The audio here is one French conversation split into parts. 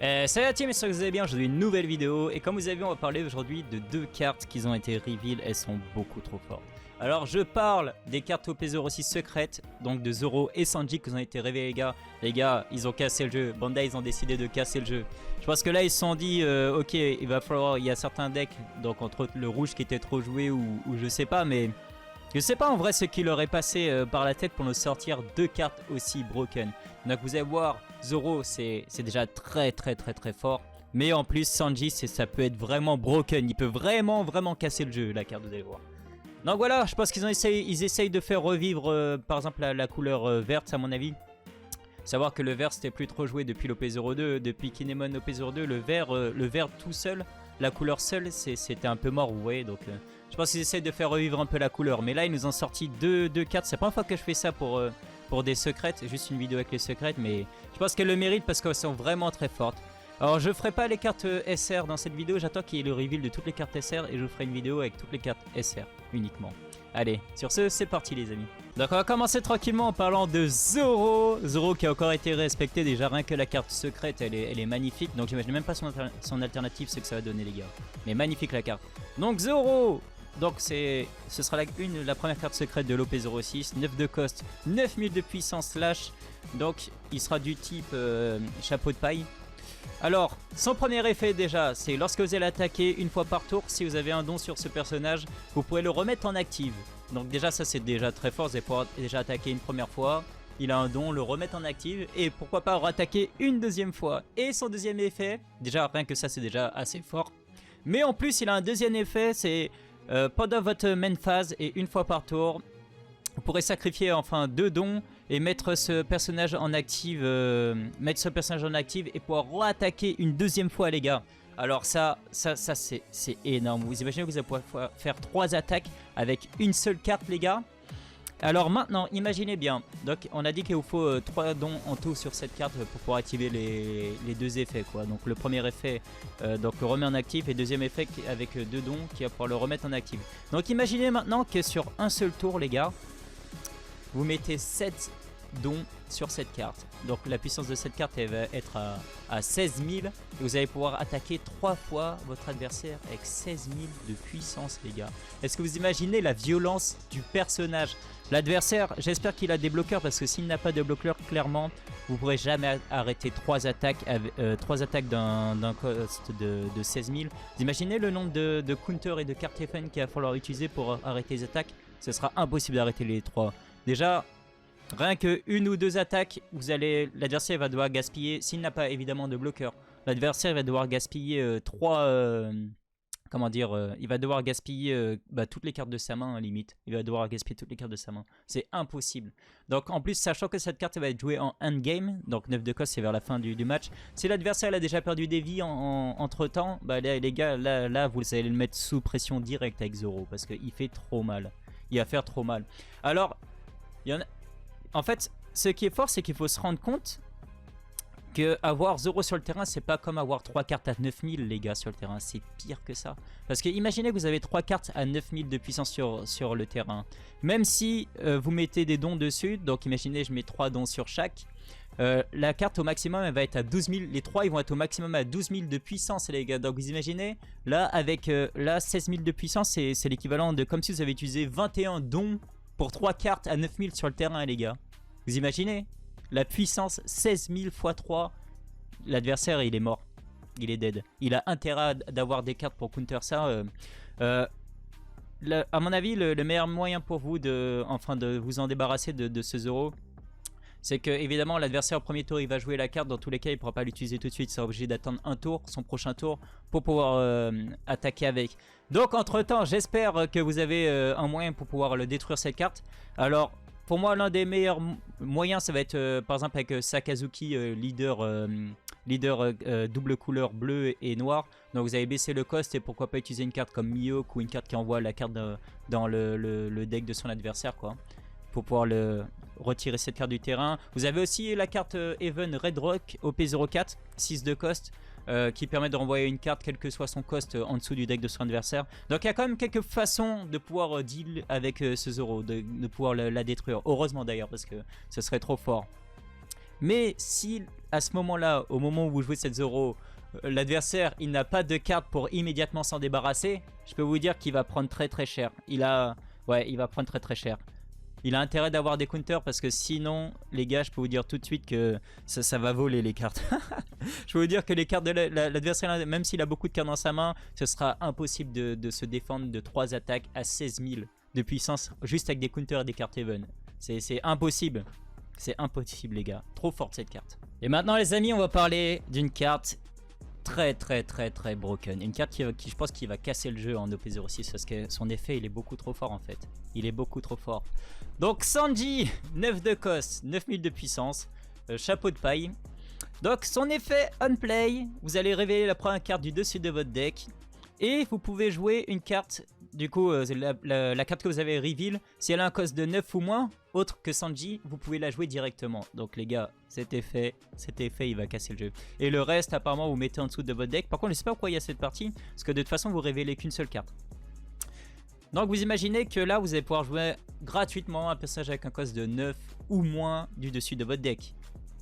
Salut la team, j'espère que vous allez bien. Aujourd'hui une nouvelle vidéo et comme vous avez vu on va parler aujourd'hui de deux cartes qui ont été reveal. Elles sont beaucoup trop fortes. Alors je parle des cartes OP06 secrètes, donc de Zoro et Sanji qui ont été révélées les gars. Les gars ils ont cassé le jeu, Bandai ils ont décidé de casser le jeu. Je pense que là ils se sont dit ok il va falloir, il y a certains decks, donc entre autres le rouge qui était trop joué ou je sais pas, mais je sais pas en vrai ce qui leur est passé par la tête pour nous sortir deux cartes aussi broken. Donc vous allez voir, Zoro c'est déjà très fort. Mais en plus Sanji ça peut être vraiment broken. Il peut vraiment casser le jeu la carte, vous allez voir. Donc voilà, je pense qu'ils essayent de faire revivre par exemple la couleur verte à mon avis. Savoir que le vert c'était plus trop joué depuis l'OP02, depuis Kinemon OP02, le vert tout seul, la couleur seule c'était un peu mort, vous voyez, donc je pense qu'ils essayent de faire revivre un peu la couleur. Mais là ils nous ont sorti deux cartes, c'est la première fois que je fais ça pour des secrètes, juste une vidéo avec les secrètes, mais je pense qu'elles le méritent parce qu'elles sont vraiment très fortes. Alors je ferai pas les cartes SR dans cette vidéo, j'attends qu'il y ait le reveal de toutes les cartes SR et je ferai une vidéo avec toutes les cartes SR uniquement. Allez, sur ce, c'est parti les amis. Donc on va commencer tranquillement en parlant de Zoro. Zoro qui a encore été respecté, déjà rien que la carte secrète, elle est magnifique. Donc j'imagine même pas son alternative, ce que ça va donner les gars. Mais magnifique la carte. Donc Zoro, donc ce sera la première carte secrète de l'OP06, 9 de cost, 9000 de puissance slash. Donc il sera du type chapeau de paille. Alors, son premier effet déjà, c'est lorsque vous allez attaquer une fois par tour, si vous avez un don sur ce personnage, vous pouvez le remettre en active. Donc déjà ça c'est déjà très fort, vous allez pouvoir déjà attaquer une première fois, il a un don, le remettre en active, et pourquoi pas rattaquer une deuxième fois. Et son deuxième effet, déjà rien que ça c'est déjà assez fort. Mais en plus il a un deuxième effet, c'est pendant votre main phase et une fois par tour, vous pourrez sacrifier enfin 2 dons et mettre ce personnage en active, et pouvoir re-attaquer une deuxième fois les gars. Alors ça c'est énorme. Vous imaginez que vous allez pouvoir faire 3 attaques avec une seule carte les gars. Alors maintenant imaginez bien, donc on a dit qu'il vous faut 3 dons en tout sur cette carte pour pouvoir activer les deux effets quoi. Donc le premier effet donc le remet en actif et deuxième effet avec 2 dons qui va pouvoir le remettre en actif. Donc imaginez maintenant que sur un seul tour les gars, vous mettez 7 dons sur cette carte. Donc la puissance de cette carte elle va être à 16 000 et vous allez pouvoir attaquer 3 fois votre adversaire avec 16 000 de puissance les gars. Est-ce que vous imaginez la violence du personnage? L'adversaire, j'espère qu'il a des bloqueurs parce que s'il n'a pas de bloqueurs, clairement vous ne pourrez jamais arrêter 3 attaques d'un cost de 16 000. Vous imaginez le nombre de counters et de cartes FN qu'il va falloir utiliser pour arrêter les attaques? Ce sera impossible d'arrêter les 3. Déjà, rien que une ou 2 attaques, l'adversaire va devoir gaspiller, s'il n'a pas évidemment de bloqueur, l'adversaire va devoir gaspiller 3... il va devoir gaspiller toutes les cartes de sa main, limite. Il va devoir gaspiller toutes les cartes de sa main. C'est impossible. Donc en plus, sachant que cette carte va être jouée en endgame, donc 9 de cost, c'est vers la fin du match. Si l'adversaire a déjà perdu des vies entre temps, les gars, là, vous allez le mettre sous pression directe avec Zoro, parce qu'il fait trop mal. Il va faire trop mal. Alors, en fait, ce qui est fort, c'est qu'il faut se rendre compte que avoir Zoro sur le terrain, c'est pas comme avoir 3 cartes à 9000 les gars sur le terrain, c'est pire que ça. Parce que imaginez que vous avez 3 cartes à 9000 de puissance sur le terrain. Même si vous mettez des dons dessus, donc imaginez je mets 3 dons sur chaque, la carte au maximum elle va être à 12 000, les 3 ils vont être au maximum à 12 000 de puissance les gars. Donc vous imaginez, là avec 16 000 de puissance, c'est l'équivalent de comme si vous avez utilisé 21 dons pour 3 cartes à 9000 sur le terrain les gars. Vous imaginez la puissance 16 000 x 3, l'adversaire il est mort, il est dead. Il a intérêt d'avoir des cartes pour counter ça. À mon avis le meilleur moyen pour vous de vous en débarrasser de ce Zoro, c'est que évidemment l'adversaire au premier tour il va jouer la carte, dans tous les cas il ne pourra pas l'utiliser tout de suite, il sera obligé d'attendre un tour, son prochain tour, pour pouvoir attaquer avec. Donc entre temps j'espère que vous avez un moyen pour pouvoir le détruire cette carte. Alors pour moi l'un des meilleurs moyens ça va être par exemple avec Sakazuki leader double couleur bleu et noir. Donc vous avez baissé le cost et pourquoi pas utiliser une carte comme Mihawk ou une carte qui envoie la carte dans le deck de son adversaire quoi, pour pouvoir retirer cette carte du terrain. Vous avez aussi la carte Even Red Rock OP04, 6 de cost, qui permet de renvoyer une carte quel que soit son cost en dessous du deck de son adversaire. Donc il y a quand même quelques façons de pouvoir deal avec ce Zoro, de pouvoir la détruire. Heureusement d'ailleurs parce que ce serait trop fort. Mais si à ce moment-là, au moment où vous jouez cette Zoro, l'adversaire il n'a pas de carte pour immédiatement s'en débarrasser, je peux vous dire qu'il va prendre très cher. Il va prendre très cher. Il a intérêt d'avoir des counters parce que sinon, les gars, je peux vous dire tout de suite que ça va voler les cartes. Je peux vous dire que les cartes de l'adversaire, même s'il a beaucoup de cartes dans sa main, ce sera impossible de se défendre de 3 attaques à 16 000 de puissance juste avec des counters et des cartes even. C'est impossible. C'est impossible les gars. Trop forte cette carte. Et maintenant les amis, on va parler d'une carte très broken. Une carte qui je pense qu'il va casser le jeu en OP06 parce que son effet il est beaucoup trop fort en fait. Il est beaucoup trop fort. Donc Sanji, 9 de cost, 9000 de puissance, chapeau de paille. Donc son effet on play, vous allez révéler la première carte du dessus de votre deck. Et vous pouvez jouer une carte, du coup la carte que vous avez reveal, si elle a un cost de 9 ou moins, autre que Sanji, vous pouvez la jouer directement. Donc les gars, cet effet il va casser le jeu. Et le reste apparemment vous mettez en dessous de votre deck. Par contre je sais pas pourquoi il y a cette partie, parce que de toute façon vous révélez qu'une seule carte. Donc vous imaginez que là vous allez pouvoir jouer gratuitement un personnage avec un cost de 9 ou moins du dessus de votre deck.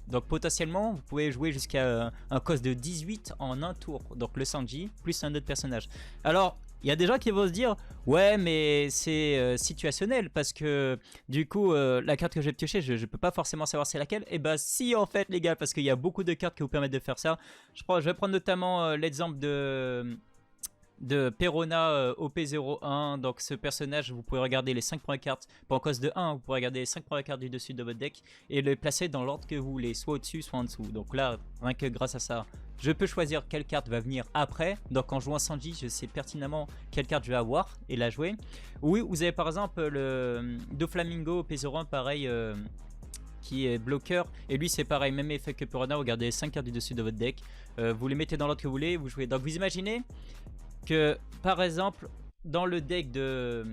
Donc potentiellement vous pouvez jouer jusqu'à un cost de 18 en un tour. Donc le Sanji plus un autre personnage. Alors il y a des gens qui vont se dire ouais mais c'est situationnel parce que du coup la carte que je vais piocher je peux pas forcément savoir c'est laquelle. Et bah si en fait les gars, parce qu'il y a beaucoup de cartes qui vous permettent de faire ça. Je vais prendre notamment l'exemple de Perona OP01. Donc ce personnage, vous pouvez regarder les 5 premières cartes pour un cost de 1, vous pouvez regarder les 5 premières cartes du dessus de votre deck et les placer dans l'ordre que vous voulez, soit au-dessus soit en dessous. Donc là, rien que grâce à ça, je peux choisir quelle carte va venir après. Donc en jouant Sanji, je sais pertinemment quelle carte je vais avoir et la jouer. Oui, vous avez par exemple le Doflamingo OP01 pareil, qui est bloqueur, et lui c'est pareil, même effet que Perona, vous regardez les 5 cartes du dessus de votre deck, vous les mettez dans l'ordre que vous voulez, vous jouez. Donc vous imaginez que par exemple dans le deck de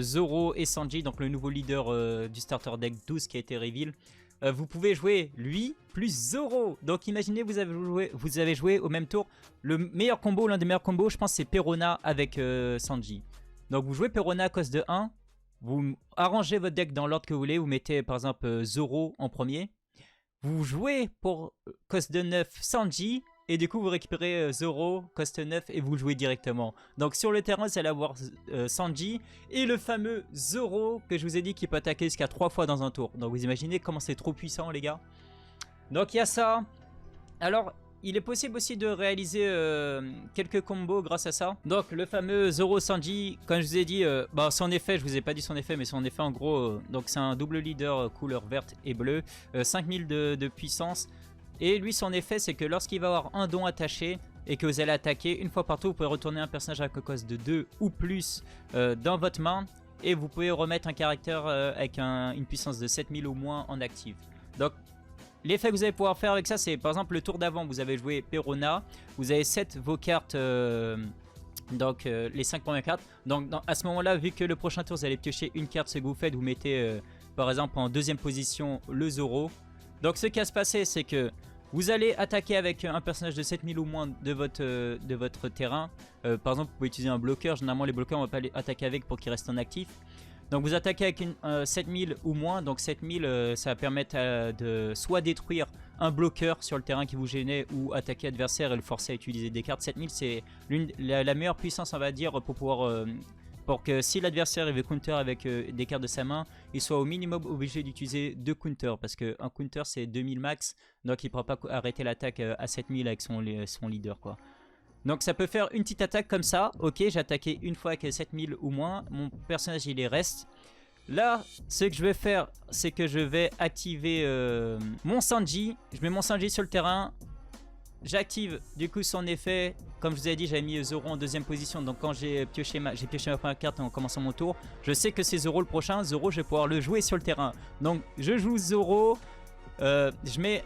Zoro et Sanji, donc le nouveau leader du starter deck 12 qui a été reveal, vous pouvez jouer lui plus Zoro. Donc imaginez vous avez joué au même tour le meilleur combo, l'un des meilleurs combos je pense c'est Perona avec Sanji. Donc vous jouez Perona à cost de 1, vous arrangez votre deck dans l'ordre que vous voulez, vous mettez par exemple Zoro en premier, vous jouez pour cost de 9 Sanji. Et du coup vous récupérez Zoro, cost 9 et vous le jouez directement. Donc sur le terrain vous allez avoir Sanji et le fameux Zoro que je vous ai dit qui peut attaquer jusqu'à 3 fois dans un tour. Donc vous imaginez comment c'est trop puissant les gars. Donc il y a ça. Alors il est possible aussi de réaliser quelques combos grâce à ça. Donc le fameux Zoro Sanji, comme je vous ai dit, son effet, je vous ai pas dit son effet, mais son effet en gros, donc c'est un double leader couleur verte et bleue, 5000 de puissance. Et lui son effet c'est que lorsqu'il va avoir un don attaché et que vous allez attaquer, une fois par tour vous pouvez retourner un personnage avec un cost de 2 ou plus dans votre main. Et vous pouvez remettre un caractère avec une puissance de 7000 ou moins en active. Donc l'effet que vous allez pouvoir faire avec ça c'est par exemple le tour d'avant vous avez joué Perona, vous avez 7 vos cartes, donc les 5 premières cartes. Donc à ce moment là, vu que le prochain tour vous allez piocher une carte, ce que vous faites, vous mettez par exemple en deuxième position le Zoro. Donc ce qui va se passer c'est que vous allez attaquer avec un personnage de 7000 ou moins de votre terrain. Par exemple vous pouvez utiliser un bloqueur, généralement les bloqueurs on va pas les attaquer avec pour qu'ils restent en actif. Donc vous attaquez avec 7000 ou moins, donc 7000 ça va permettre de soit détruire un bloqueur sur le terrain qui vous gênait ou attaquer l'adversaire et le forcer à utiliser des cartes. 7000 c'est la meilleure puissance on va dire pour pouvoir... pour que si l'adversaire veut counter avec des cartes de sa main, il soit au minimum obligé d'utiliser 2 counters. Parce qu'un counter c'est 2000 max, donc il ne pourra pas arrêter l'attaque à 7000 avec son leader quoi. Donc ça peut faire une petite attaque comme ça. Ok, j'ai attaqué une fois avec 7000 ou moins, mon personnage il est reste. Là, ce que je vais faire, c'est que je vais activer mon Sanji. Je mets mon Sanji sur le terrain. J'active du coup son effet. Comme je vous ai dit, j'avais mis Zoro en deuxième position. Donc quand j'ai pioché ma première carte en commençant mon tour, je sais que c'est Zoro le prochain. Zoro, je vais pouvoir le jouer sur le terrain. Donc je joue Zoro. Je mets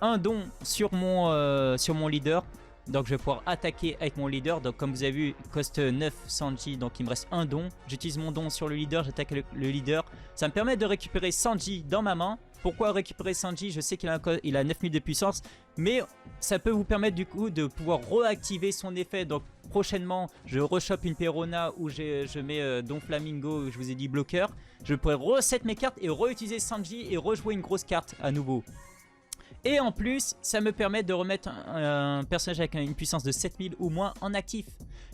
un don sur mon leader. Donc je vais pouvoir attaquer avec mon leader. Donc comme vous avez vu, cost 9 Sanji. Donc il me reste un don. J'utilise mon don sur le leader, j'attaque le leader. Ça me permet de récupérer Sanji dans ma main. Pourquoi récupérer Sanji? Je sais qu'il a 9000 de puissance, mais ça peut vous permettre du coup de pouvoir réactiver son effet. Donc prochainement, je rechoppe une Perona où je mets Don Flamingo, je vous ai dit bloqueur. Je pourrais reset mes cartes et réutiliser Sanji et rejouer une grosse carte à nouveau. Et en plus, ça me permet de remettre un personnage avec une puissance de 7000 ou moins en actif.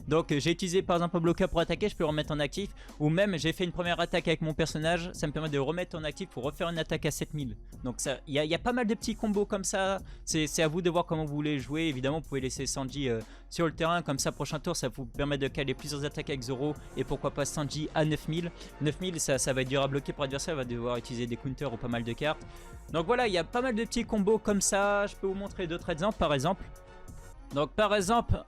Donc j'ai utilisé par exemple un bloqueur pour attaquer, je peux le remettre en actif. Ou même j'ai fait une première attaque avec mon personnage, ça me permet de le remettre en actif pour refaire une attaque à 7000. Donc il y a pas mal de petits combos comme ça. C'est à vous de voir comment vous voulez jouer. Évidemment vous pouvez laisser Sanji sur le terrain, comme ça prochain tour ça vous permet de caler plusieurs attaques avec Zoro. Et pourquoi pas Sanji à 9000. 9000 ça va être dur à bloquer pour l'adversaire, il va devoir utiliser des counters ou pas mal de cartes. Donc voilà, il y a pas mal de petits combos comme ça. Je peux vous montrer d'autres exemples par exemple. Donc par exemple,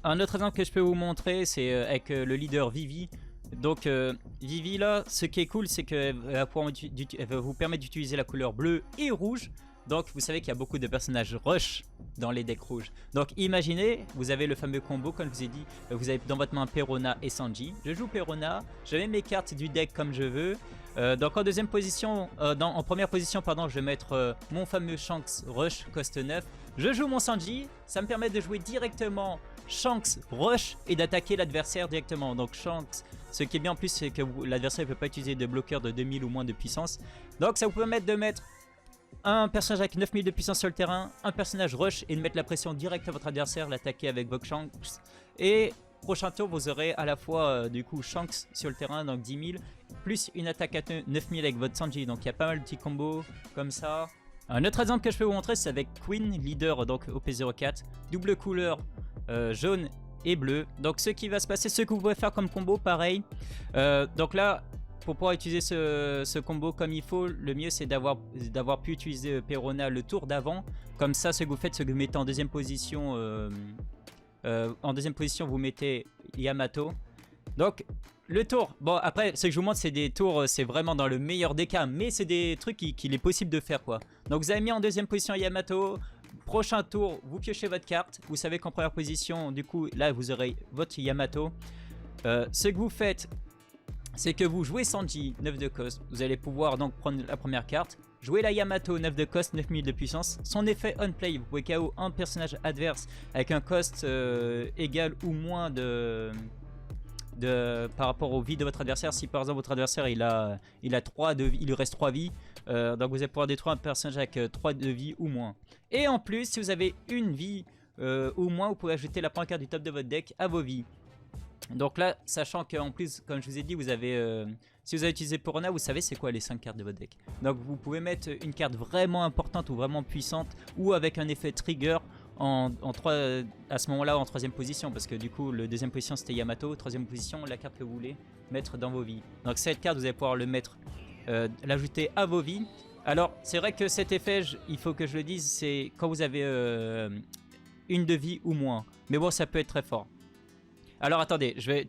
un autre exemple que je peux vous montrer, c'est avec le leader Vivi. Donc Vivi là, ce qui est cool, c'est qu'elle va vous permettre d'utiliser la couleur bleue et rouge. Donc vous savez qu'il y a beaucoup de personnages rush dans les decks rouges. Donc imaginez, vous avez le fameux combo, comme je vous ai dit, vous avez dans votre main Perona et Sanji. Je joue Perona, je mets mes cartes du deck comme je veux. Donc en deuxième position, en première position pardon, je vais mettre mon fameux Shanks Rush cost 9. Je joue mon Sanji, ça me permet de jouer directement Shanks Rush et d'attaquer l'adversaire directement. Donc Shanks, ce qui est bien en plus, c'est que l'adversaire ne peut pas utiliser de bloqueur de 2000 ou moins de puissance. Donc ça vous permet de mettre un personnage avec 9000 de puissance sur le terrain, un personnage rush et de mettre la pression directe à votre adversaire, l'attaquer avec votre Shanks. Et prochain tour, vous aurez à la fois du coup Shanks sur le terrain, donc 10 000, plus une attaque à 9000 avec votre Sanji. Donc il y a pas mal de petits combos comme ça. Un autre exemple que je peux vous montrer, c'est avec Queen, leader donc OP04, double couleur jaune et bleu. Donc ce qui va se passer, ce que vous pouvez faire comme combo, pareil. Donc là, pour pouvoir utiliser ce combo comme il faut, le mieux c'est d'avoir pu utiliser Perona le tour d'avant. Comme ça, ce que vous faites, c'est que vous mettez en deuxième position. Vous mettez Yamato. Donc le tour, bon après ce que je vous montre c'est des tours, c'est vraiment dans le meilleur des cas, mais c'est des trucs qu'il est possible de faire quoi. Donc vous avez mis en deuxième position Yamato, prochain tour vous piochez votre carte, vous savez qu'en première position du coup là vous aurez votre Yamato. Ce que vous faites, c'est que vous jouez Sanji 9 de cost, vous allez pouvoir donc prendre la première carte, jouer la Yamato 9 de cost, 9000 de puissance, son effet on play, vous pouvez KO un personnage adverse avec un cost égal ou moins par rapport aux vies de votre adversaire. Si par exemple votre adversaire il a 3 de vie, il lui reste 3 vies, donc vous allez pouvoir détruire un personnage avec 3 de vie ou moins. Et en plus si vous avez une vie ou moins, vous pouvez ajouter la première carte du top de votre deck à vos vies. Donc là, sachant qu'en plus, comme je vous ai dit, vous avez, si vous avez utilisé Perona, vous savez c'est quoi les 5 cartes de votre deck. Donc vous pouvez mettre une carte vraiment importante ou vraiment puissante, ou avec un effet trigger à ce moment-là en troisième position, parce que du coup, le deuxième position c'était Yamato, troisième position, la carte que vous voulez mettre dans vos vies. Donc cette carte, vous allez pouvoir le mettre, l'ajouter à vos vies. Alors c'est vrai que cet effet, il faut que je le dise, c'est quand vous avez une de vie ou moins. Mais bon, ça peut être très fort. Alors attendez, je vais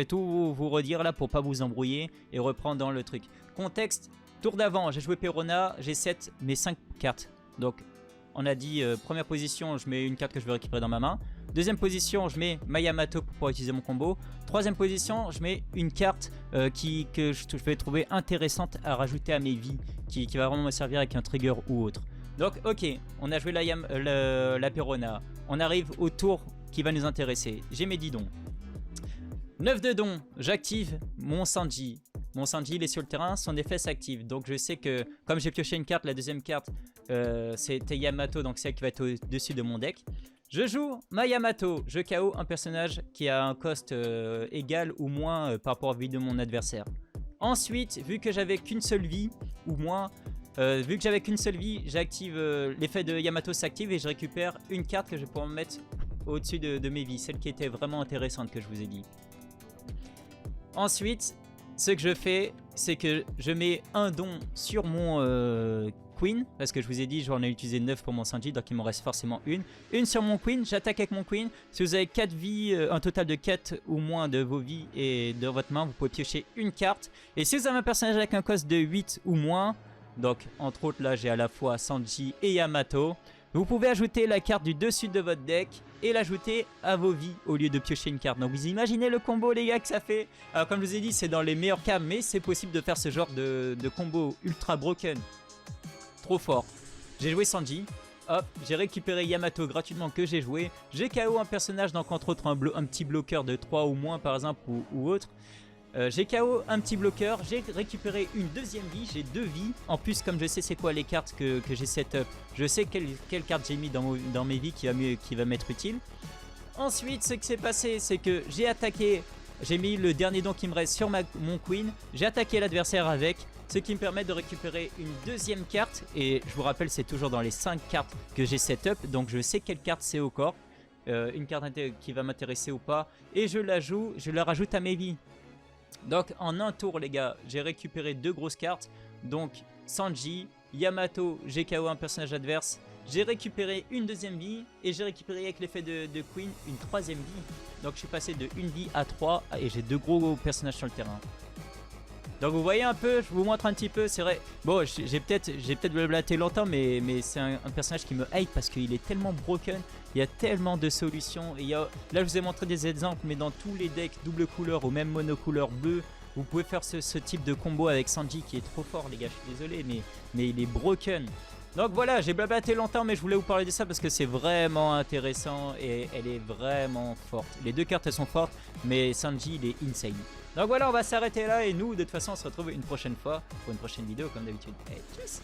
tout vous redire là pour pas vous embrouiller et reprendre dans le truc. Contexte, tour d'avant, j'ai joué Perona, j'ai 7 mes 5 cartes. Donc on a dit première position, je mets une carte que je vais récupérer dans ma main. Deuxième position, je mets ma Yamato pour pouvoir utiliser mon combo. Troisième position, je mets une carte que je vais trouver intéressante à rajouter à mes vies, qui va vraiment me servir avec un trigger ou autre. Donc ok, on a joué la Perona. On arrive au tour qui va nous intéresser. J'ai mes 10 dons. 9 de dons, j'active mon Sanji. Mon Sanji il est sur le terrain, son effet s'active. Donc je sais que comme j'ai pioché une carte, la deuxième carte c'était Yamato, donc c'est elle qui va être au-dessus de mon deck. Je joue ma Yamato, je KO un personnage qui a un cost égal ou moins par rapport à la vie de mon adversaire. Ensuite, vu que j'avais qu'une seule vie ou moins, j'active l'effet de Yamato s'active et je récupère une carte que je vais pouvoir mettre au-dessus de mes vies, celle qui était vraiment intéressante que je vous ai dit. Ensuite, ce que je fais, c'est que je mets un don sur mon Queen, parce que je vous ai dit, j'en ai utilisé 9 pour mon Sanji, donc il m'en reste forcément une. Une sur mon Queen, j'attaque avec mon Queen. Si vous avez 4 vies, un total de 4 ou moins de vos vies et de votre main, vous pouvez piocher une carte. Et si vous avez un personnage avec un cost de 8 ou moins, donc entre autres là j'ai à la fois Sanji et Yamato, vous pouvez ajouter la carte du dessus de votre deck et l'ajouter à vos vies au lieu de piocher une carte. Donc vous imaginez le combo les gars que ça fait. Alors comme je vous ai dit, c'est dans les meilleurs cas, mais c'est possible de faire ce genre de combo ultra broken. Trop fort. J'ai joué Sanji, hop, j'ai récupéré Yamato gratuitement que j'ai joué. J'ai KO un personnage, donc entre autres un petit bloqueur de 3 ou moins par exemple ou autre. J'ai KO un petit bloqueur, j'ai récupéré une deuxième vie, j'ai 2 vies. En plus, comme je sais c'est quoi les cartes que j'ai setup, je sais quelle carte j'ai mis dans mes vies qui va m'être utile. Ensuite, ce qui s'est passé, c'est que j'ai attaqué, j'ai mis le dernier don qui me reste sur mon queen, j'ai attaqué l'adversaire avec, ce qui me permet de récupérer une deuxième carte. Et je vous rappelle, c'est toujours dans les 5 cartes que j'ai setup, donc je sais quelle carte c'est au corps. Une carte qui va m'intéresser ou pas, et je la rajoute à mes vies. Donc en un tour les gars, j'ai récupéré 2 grosses cartes, donc Sanji, Yamato, j'ai KO un personnage adverse, j'ai récupéré une deuxième vie, et j'ai récupéré avec l'effet de Queen une troisième vie. Donc je suis passé de 1 vie à 3, et j'ai 2 gros personnages sur le terrain. Donc vous voyez un peu, je vous montre un petit peu, c'est vrai. Bon, j'ai peut-être blablaté longtemps, mais c'est un personnage qui me hype parce qu'il est tellement broken. Il y a tellement de solutions. Et là, je vous ai montré des exemples, mais dans tous les decks double couleur ou même monocouleur bleu, vous pouvez faire ce type de combo avec Sanji qui est trop fort, les gars. Je suis désolé, mais il est broken. Donc voilà, j'ai blablaté longtemps, mais je voulais vous parler de ça parce que c'est vraiment intéressant et elle est vraiment forte. Les 2 cartes, elles sont fortes, mais Sanji, il est insane. Donc voilà, on va s'arrêter là et nous, de toute façon, on se retrouve une prochaine fois pour une prochaine vidéo comme d'habitude. Et tchuss!